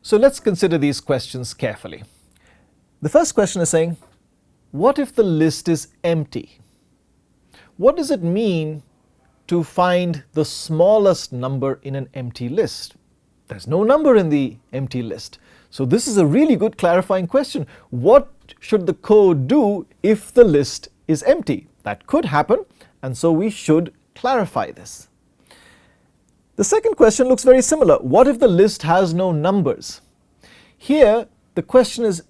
So let's consider these questions carefully. The first question is saying, what if the list is empty? What does it mean to find the smallest number in an empty list? There's no number in the empty list. So this is a really good clarifying question. What should the code do if the list is empty? That could happen, and so we should clarify this. The second question looks very similar. What if the list has no numbers? Here, the question is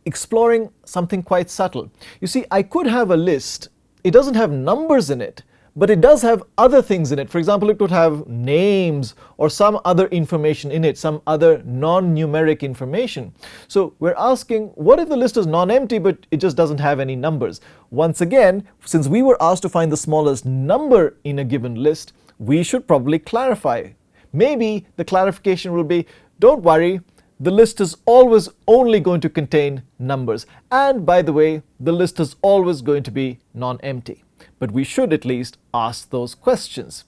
exploring something quite subtle. You see, I could have a list. It doesn't have numbers in it, but it does have other things in it. For example, it could have names or some other information in it, some other non-numeric information. So we're asking, what if the list is non-empty, but it just doesn't have any numbers? Once again, since we were asked to find the smallest number in a given list, we should probably clarify. Maybe the clarification will be, don't worry, the list is always only going to contain numbers. And by the way, the list is always going to be non-empty. But we should at least ask those questions.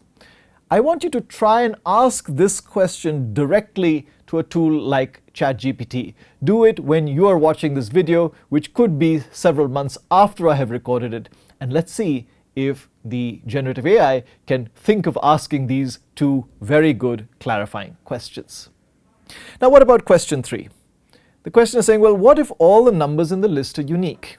I want you to try and ask this question directly to a tool like ChatGPT. Do it when you are watching this video, which could be several months after I have recorded it, and let's see if the generative AI can think of asking these two very good clarifying questions. Now, what about question 3? The question is saying, well, what if all the numbers in the list are unique?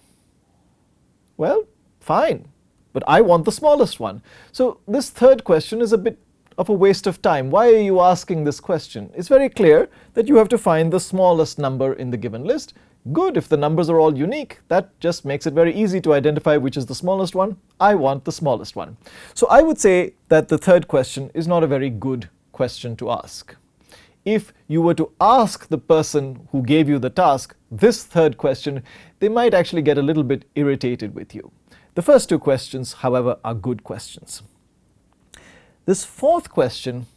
Well, fine, but I want the smallest one. So this third question is a bit of a waste of time. Why are you asking this question? It's very clear that you have to find the smallest number in the given list. Good, if the numbers are all unique, that just makes it very easy to identify which is the smallest one. I want the smallest one. So I would say that the third question is not a very good question to ask. If you were to ask the person who gave you the task this third question, they might actually get a little bit irritated with you. The first two questions, however, are good questions. This fourth question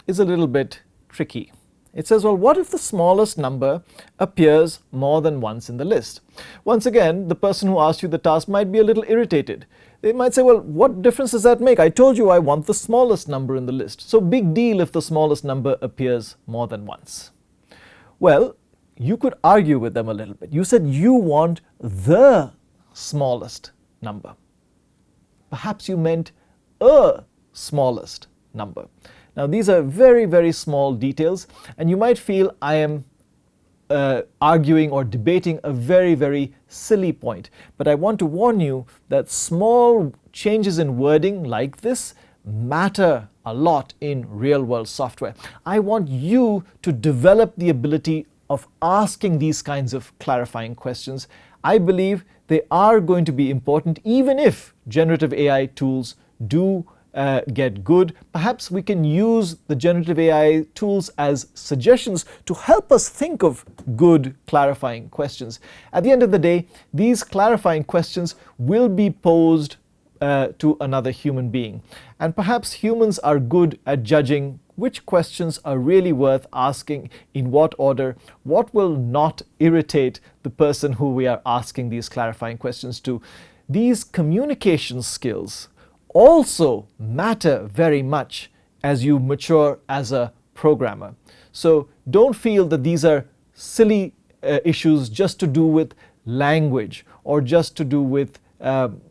is a little bit tricky. It says, well, what if the smallest number appears more than once in the list? Once again, the person who asked you the task might be a little irritated. They might say, well, what difference does that make? I told you I want the smallest number in the list. So big deal if the smallest number appears more than once. Well, you could argue with them a little bit. You said you want the smallest number. Perhaps you meant a smallest number. Now, these are very, very small details, and you might feel I am arguing or debating a very, very silly point. But I want to warn you that small changes in wording like this matter a lot in real-world software. I want you to develop the ability of asking these kinds of clarifying questions. I believe they are going to be important even if generative AI tools do get good. Perhaps we can use the generative AI tools as suggestions to help us think of good clarifying questions. At the end of the day, these clarifying questions will be posed to another human being. And perhaps humans are good at judging which questions are really worth asking, in what order, what will not irritate the person who we are asking these clarifying questions to. These communication skills also matter very much as you mature as a programmer. So don't feel that these are silly issues just to do with language or just to do with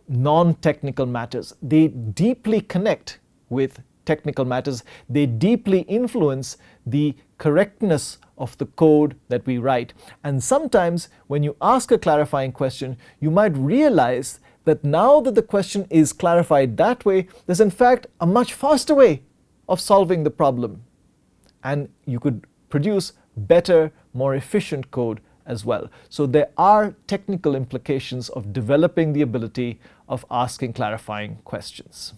non-technical matters. They deeply connect with technical matters. They deeply influence the correctness of the code that we write. And sometimes when you ask a clarifying question, you might realize that now that the question is clarified that way, there's in fact a much faster way of solving the problem. And you could produce better, more efficient code as well. So there are technical implications of developing the ability of asking clarifying questions.